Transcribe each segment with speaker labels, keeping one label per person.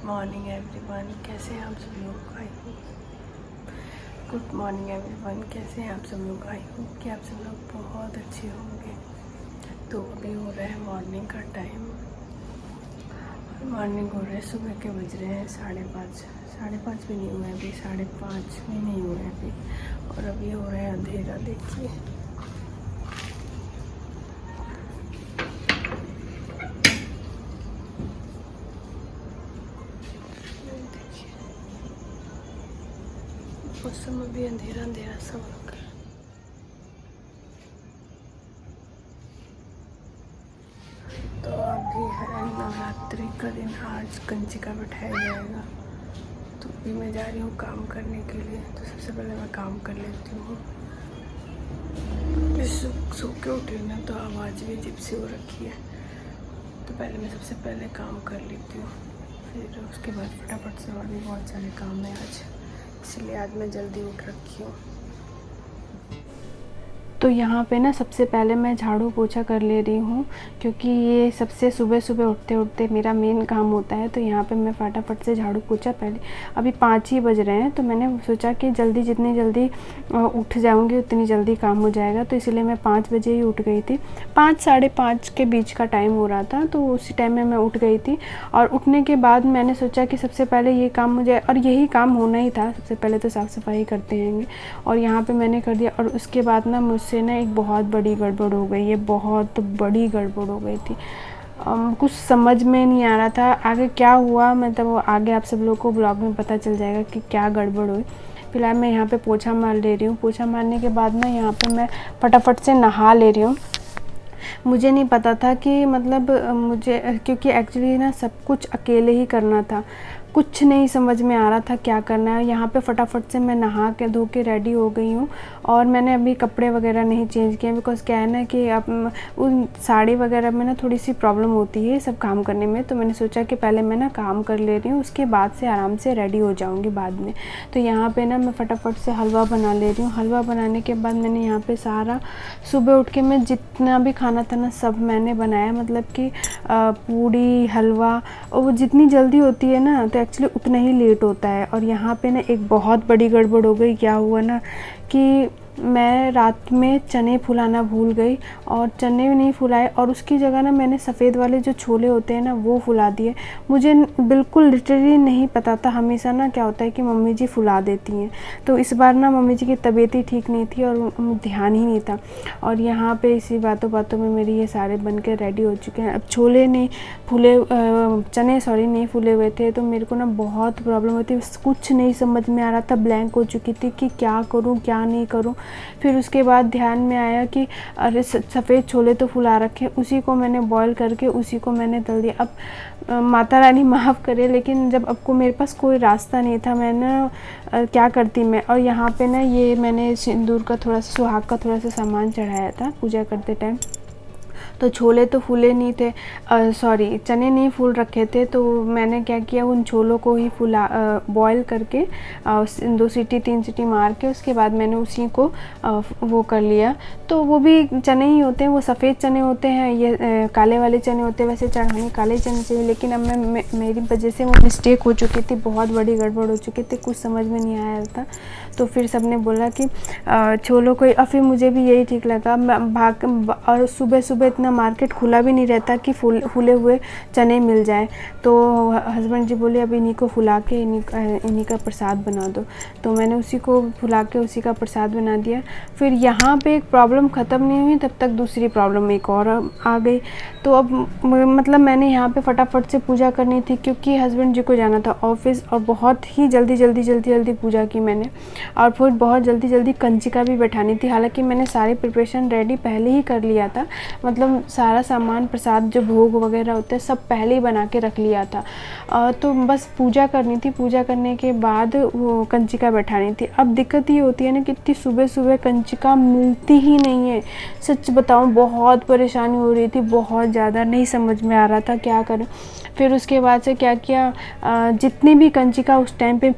Speaker 1: Morning everyone, कैसे हैं आप सब लोग? I hope good morning everyone, कैसे हैं आप सब लोग? आई होप कि आप सब लोग बहुत अच्छे होंगे। तो अभी हो रहा है मॉर्निंग का टाइम। मॉर्निंग हो रहा है, सुबह के बज रहे हैं 5:30। 5:30 भी नहीं हुए अभी, 5:30 भी नहीं हुए अभी, और अभी हो रहा है अंधेरा। देखिए मौसम अभी अंधेरा अंधेरा सा हो रहा है। तो अभी है नवरात्रि का दिन, आज कंचिका बैठाया जाएगा। तो अभी मैं जा रही हूँ काम करने के लिए। तो सबसे पहले मैं काम कर लेती हूँ। सो के उठी ना, तो आवाज़ भी अजीब सी हो रखी है। तो पहले मैं सबसे पहले काम कर लेती हूँ, फिर उसके बाद फटाफट से। और भी बहुत सारे काम है आज, इसलिए आज मैं जल्दी उठ रखी हूँ। तो यहाँ पे ना सबसे पहले मैं झाड़ू पोछा कर ले रही हूँ, क्योंकि ये सबसे सुबह सुबह उठते उठते मेरा मेन काम होता है। तो यहाँ पे मैं फटाफट से झाड़ू पोछा, पहले अभी 5 ही बज रहे हैं, तो मैंने सोचा कि जल्दी जितनी जल्दी उठ जाऊँगी उतनी जल्दी काम हो जाएगा। तो इसलिए मैं 5 बजे ही उठ गई थी। 5 साढ़े 5 के बीच का टाइम हो रहा था, तो उसी टाइम में मैं उठ गई थी। और उठने के बाद मैंने सोचा कि सबसे पहले ये काम मुझे, और यही काम होना ही था, सबसे पहले तो साफ़ सफाई करते हैं। और यहाँ पर मैंने कर दिया। और उसके बाद ना मुझसे ना एक बहुत बड़ी गड़बड़ हो गई है, बहुत बड़ी गड़बड़ हो गई थी। कुछ समझ में नहीं आ रहा था आगे क्या हुआ। मतलब वो आगे आप सब लोग को ब्लॉग में पता चल जाएगा कि क्या गड़बड़ हुई। फिलहाल मैं यहाँ पे पोछा मार ले रही हूँ। पोछा मारने के बाद ना यहाँ पे मैं फटाफट से नहा ले रही हूँ। मुझे नहीं पता था कि मतलब मुझे, क्योंकि एक्चुअली ना सब कुछ अकेले ही करना था, कुछ नहीं समझ में आ रहा था क्या करना है। यहाँ पे फटाफट से मैं नहा के धो के रेडी हो गई हूँ। और मैंने अभी कपड़े वगैरह नहीं चेंज किए, बिकॉज़ क्या है ना कि अब उन साड़ी वगैरह में ना थोड़ी सी प्रॉब्लम होती है सब काम करने में। तो मैंने सोचा कि पहले मैं ना काम कर ले रही हूँ, उसके बाद से आराम से रेडी हो जाऊँगी बाद में। तो यहाँ पर ना मैं फटाफट से हलवा बना ले रही हूँ। हलवा बनाने के बाद मैंने यहाँ पर सारा सुबह उठ के मैं जितना भी खाना था ना सब मैंने बनाया। मतलब कि पूड़ी, हलवा, और वो जितनी जल्दी होती है ना तो एक्चुअली उतना ही लेट होता है। और यहाँ पे ना एक बहुत बड़ी गड़बड़ हो गई। क्या हुआ ना कि मैं रात में चने फुलाना भूल गई, और चने भी नहीं फुलाए, और उसकी जगह ना मैंने सफ़ेद वाले जो छोले होते हैं ना वो फुला दिए। मुझे बिल्कुल लिटरली नहीं पता था। हमेशा ना क्या होता है कि मम्मी जी फुला देती हैं, तो इस बार ना मम्मी जी की तबीयत ही ठीक नहीं थी और ध्यान ही नहीं था। और यहाँ पे इसी बातों बातों में मेरी ये सारे बन के रेडी हो चुके हैं। अब छोले नहीं फूले, चने सॉरी नहीं फूले हुए थे, तो मेरे को ना बहुत प्रॉब्लम होती है। कुछ नहीं समझ में आ रहा था, ब्लैंक हो चुकी थी कि क्या करूँ क्या नहीं करूँ। फिर उसके बाद ध्यान में आया कि अरे सफ़ेद छोले तो फुला रखे, उसी को मैंने बॉईल करके उसी को मैंने तल दिया। अब माता रानी माफ़ करे, लेकिन जब आपको मेरे पास कोई रास्ता नहीं था, मैं ना क्या करती मैं। और यहाँ पे ना ये मैंने सिंदूर का थोड़ा सा, सुहाग का थोड़ा सा सामान चढ़ाया था पूजा करते टाइम। तो छोले तो फूले नहीं थे, सॉरी चने नहीं फूल रखे थे। तो मैंने क्या किया, उन छोलों को ही फुला बॉईल करके 2 सीटी 3 सीटी मार के उसके बाद मैंने उसी को वो कर लिया। तो वो भी चने ही होते हैं, वो सफ़ेद चने होते हैं, ये काले वाले चने होते हैं। वैसे चढ़ाने काले चने चाहिए, लेकिन अब मेरी वजह से वो मिस्टेक हो चुकी थी, बहुत बड़ी गड़बड़ हो चुकी थी, कुछ समझ में नहीं आया था। तो फिर सबने बोला कि छोलों को, और फिर मुझे भी यही ठीक लगा। और सुबह सुबह इतना मार्केट खुला भी नहीं रहता कि फूले हुए चने मिल जाए। तो हस्बैंड जी बोले अब इन्हीं को फुला के इन्हीं का प्रसाद बना दो। तो मैंने उसी को फुला के उसी का प्रसाद बना दिया। फिर यहाँ पे एक प्रॉब्लम ख़त्म नहीं हुई, तब तक दूसरी प्रॉब्लम एक और आ गई। तो अब मतलब मैंने यहाँ पे फटाफट से पूजा करनी थी, क्योंकि हस्बैंड जी को जाना था ऑफिस, और बहुत ही जल्दी पूजा की मैंने। और फिर बहुत जल्दी कंचिका भी बैठानी थी। हालांकि मैंने सारी प्रिपरेशन रेडी पहले ही कर लिया था, मतलब सारा सामान, प्रसाद जो भोग वगैरह होते हैं सब पहले ही बना के रख लिया था। तो बस पूजा करनी थी, पूजा करने के बाद वो कंचिका बैठानी थी। अब दिक्कत ये होती है ना कि इतनी सुबह सुबह कंचिका मिलती ही नहीं है। सच बताऊँ बहुत परेशानी हो रही थी, बहुत ज़्यादा नहीं समझ में आ रहा था क्या करें। फिर उसके बाद से क्या किया, जितनी भी कंचिका उस टाइम पे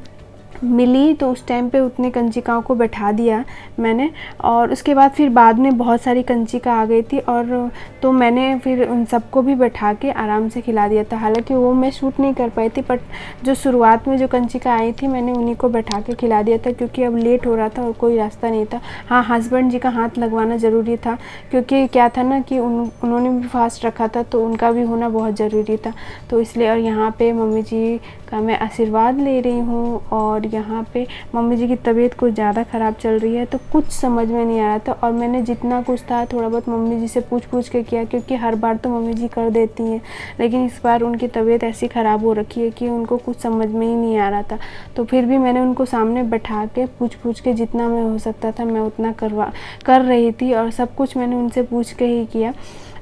Speaker 1: मिली तो उस टाइम पे उतने कंचिकाओं को बैठा दिया मैंने, और उसके बाद फिर बाद में बहुत सारी कंचिका आ गई थी, और तो मैंने फिर उन सबको भी बैठा के आराम से खिला दिया था। हालांकि वो मैं शूट नहीं कर पाई थी, बट जो शुरुआत में जो कंचिका आई थी मैंने उन्हीं को बैठा के खिला दिया था, क्योंकि अब लेट हो रहा था और कोई रास्ता नहीं था। हाँ, हस्बैंड जी का हाथ लगवाना ज़रूरी था, क्योंकि क्या था ना कि उन्होंने भी फास्ट रखा था, तो उनका भी होना बहुत ज़रूरी था, तो इसलिए। और यहाँ पे मम्मी जी का मैं आशीर्वाद ले रही हूँ, और यहाँ पे मम्मी जी की तबीयत कुछ ज़्यादा ख़राब चल रही है, तो कुछ समझ में नहीं आ रहा था, और मैंने जितना कुछ था थोड़ा बहुत मम्मी जी से पूछ के किया, क्योंकि हर बार तो मम्मी जी कर देती हैं, लेकिन इस बार उनकी तबीयत ऐसी ख़राब हो रखी है कि उनको कुछ समझ में ही नहीं आ रहा था। तो फिर भी मैंने उनको सामने बैठा के पूछ के जितना मैं हो सकता था मैं उतना कर रही थी, और सब कुछ मैंने उनसे पूछ के ही किया।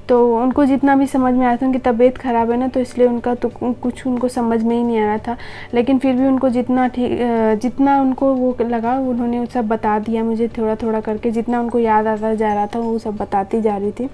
Speaker 1: तो उनको जितना भी समझ में आया था, उनकी तबीयत ख़राब है ना, तो इसलिए उनका तो कुछ उनको समझ में ही नहीं आ रहा था, लेकिन फिर भी उनको जितना उनको वो लगा उन्होंने सब बता दिया मुझे, थोड़ा थोड़ा करके जितना उनको याद आता जा रहा था वो सब बताती जा रही थी।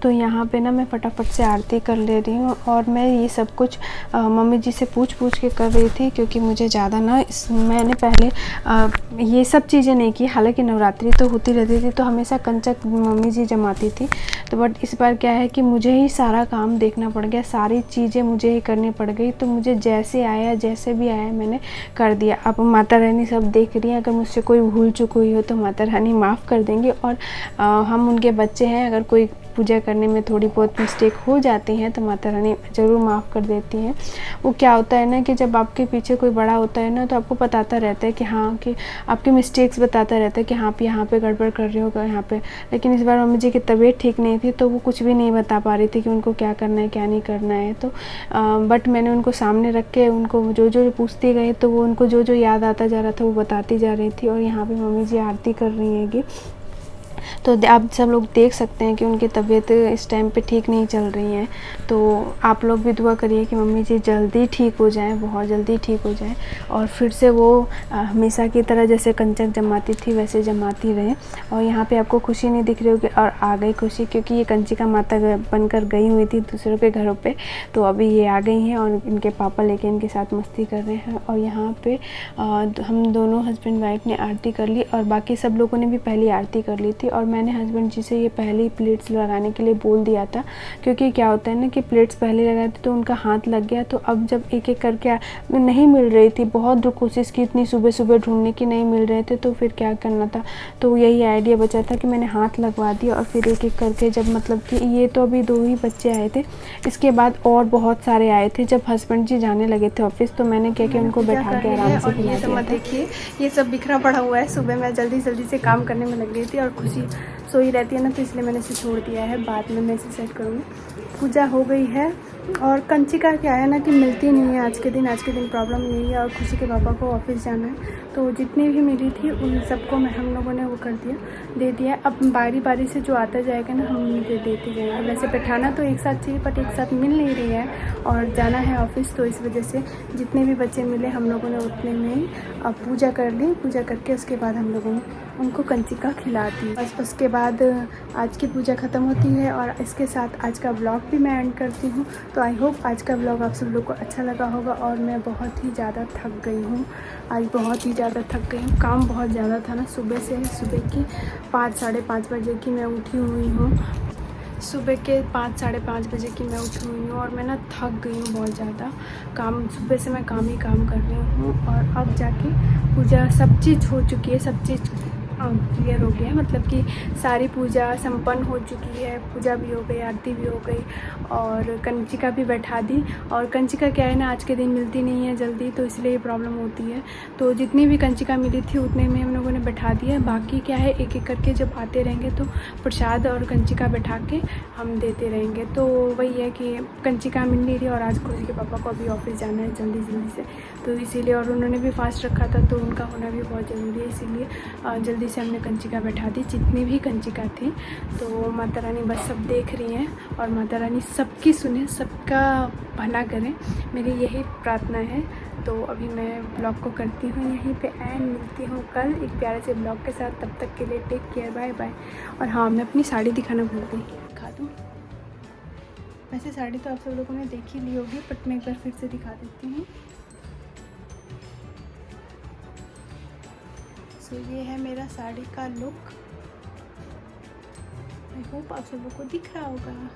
Speaker 1: तो यहाँ पे ना मैं फटाफट से आरती कर ले रही हूँ, और मैं ये सब कुछ मम्मी जी से पूछ के कर रही थी, क्योंकि मुझे ज़्यादा ना मैंने पहले ये सब चीज़ें नहीं की। हालांकि नवरात्रि तो होती रहती थी, तो हमेशा कंचक मम्मी जी जमाती थी, तो बट इस बार क्या है कि मुझे ही सारा काम देखना पड़ गया, सारी चीज़ें मुझे ही करनी पड़ गई, तो मुझे जैसे आया जैसे भी आया मैंने कर दिया। अब माता रानी सब देख रही हैं, अगर मुझसे कोई भूल चूक हुई हो तो माता रानी माफ़ कर देंगी, और हम उनके बच्चे हैं, अगर कोई पूजा करने में थोड़ी बहुत मिस्टेक हो जाती हैं तो माता रानी ज़रूर माफ़ कर देती हैं। वो क्या होता है ना कि जब आपके पीछे कोई बड़ा होता है ना, तो आपको बताता रहता है कि हाँ, कि आपके मिस्टेक्स बताता रहता है कि हाँ यहाँ पे गड़बड़ कर रहे हो यहाँ पे। लेकिन इस बार मम्मी जी की तबीयत ठीक नहीं थी, तो वो कुछ भी नहीं बता पा रही थी कि उनको क्या करना है क्या नहीं करना है। तो बट मैंने उनको सामने रख के उनको जो पूछती गई, तो वो उनको जो याद आता जा रहा था वो बताती जा रही थी। और यहाँ पर मम्मी जी आरती कर रही हैगी, तो आप सब लोग देख सकते हैं कि उनकी तबीयत इस टाइम पे ठीक नहीं चल रही है। तो आप लोग भी दुआ करिए कि मम्मी जी जल्दी ठीक हो जाएं, बहुत जल्दी ठीक हो जाएं, और फिर से वो हमेशा की तरह जैसे कंचक जमाती थी वैसे जमाती रहें। और यहाँ पे आपको खुशी नहीं दिख रही होगी, और आ गई खुशी, क्योंकि ये कंचिका माता बनकर गई हुई थी दूसरों के घरों पे, तो अभी ये आ गई हैं, और इनके पापा लेके इनके साथ मस्ती कर रहे हैं। और यहाँ पे हम दोनों हस्बैंड वाइफ ने आरती कर ली, और बाकी सब लोगों ने भी पहली आरती कर ली थी। और मैंने हस्बैंड जी से ये पहले ही प्लेट्स लगाने के लिए बोल दिया था, क्योंकि क्या होता है ना कि प्लेट्स पहले लगाए थे तो उनका हाथ लग गया, तो अब जब एक एक करके नहीं मिल रही थी, बहुत कोशिश की, इतनी सुबह सुबह ढूंढने की, नहीं मिल रहे थे, तो फिर क्या करना था, तो यही आइडिया बचा था कि मैंने हाथ लगवा दिया। और फिर एक एक करके जब मतलब कि ये तो अभी 2 ही बच्चे आए थे, इसके बाद और बहुत सारे आए थे। जब हस्बैंड जी जाने लगे थे ऑफिस, तो मैंने क्या कि उनको बैठा के आराम से खिला दिया था। देखिए ये सब बिखरा पड़ा हुआ है, सुबह मैं जल्दी से काम करने में लग गई थी, और खुशी सोई रहती है ना, तो इसलिए मैंने इसे छोड़ दिया है, बाद में मैं इसे सेट करूँगी। पूजा हो गई है, और कंचिका क्या है ना कि मिलती नहीं है आज के दिन प्रॉब्लम यही है। और खुशी के पापा को ऑफिस जाना है, तो जितनी भी मिली थी उन सबको हम लोगों ने वो दे दिया। अब बारी से जो आता जाएगा ना, हम उन्हें देते जाएंगे। वैसे बैठाना तो एक साथ चाहिए, बट एक साथ मिल नहीं रही है, और जाना है ऑफिस, तो इस वजह से जितने भी बच्चे मिले हम लोगों ने उतने में ही अब पूजा कर ली। पूजा करके उसके बाद हम लोगों ने उनको कंचिका खिला दी। बस उसके बाद आज की पूजा ख़त्म होती है, और इसके साथ आज का ब्लॉग भी मैं एंड करती हूँ। तो आई होप आज का ब्लॉग आप सब लोग को अच्छा लगा होगा। और मैं बहुत ही ज़्यादा थक गई हूँ, आज बहुत ही ज़्यादा थक गई हूँ, काम बहुत ज़्यादा था ना सुबह से। सुबह की 5 साढ़े 5 बजे की मैं उठी हुई हूँ, सुबह के 5 साढ़े 5 बजे की मैं उठी हुई हूँ, और मैं ना थक गई हूँ बहुत ज़्यादा। काम सुबह से मैं काम ही काम कर रही हूँ, और अब जाके पूजा सब चीज़ हो चुकी है, सब चीज़ क्लियर हो गया है, मतलब कि सारी पूजा संपन्न हो चुकी है। पूजा भी हो गई, आरती भी हो गई, और कंचिका भी बैठा दी। और कंचिका क्या है ना, आज के दिन मिलती नहीं है जल्दी, तो इसलिए ये प्रॉब्लम होती है। तो जितनी भी कंचिका मिली थी उतने में हम लोगों ने बैठा दिया। बाकी क्या है, एक एक करके जब आते रहेंगे तो प्रसाद और कंचिका बैठा के हम देते रहेंगे। तो वही है कि कंचिका मिल नहीं रही, और आज खुशी के पापा को अभी ऑफिस जाना है जल्दी से, तो इसीलिए, और उन्होंने भी फास्ट रखा था, तो उनका होना भी बहुत ज़रूरी है, इसीलिए जल्दी से हमने कंचिका बैठा दी, जितनी भी कंचिका थी। तो माता रानी बस सब देख रही हैं और माता रानी सबकी सुने, सबका भला करें, मेरी यही प्रार्थना है। तो अभी मैं ब्लॉग को करती हूँ यहीं पे एंड मिलती हूँ कल एक प्यारे से ब्लॉग के साथ। तब तक के लिए टेक केयर, बाय बाय। और हाँ, मैं अपनी साड़ी दिखाना भूल गई, दिखा दूँ। वैसे साड़ी तो आप सब लोगों ने देख ही ली होगी, बट मैं एक बार फिर से दिखा देती हूँ। सो ये है मेरा साड़ी का लुक। आई होप आप सब लोगों को दिख रहा होगा।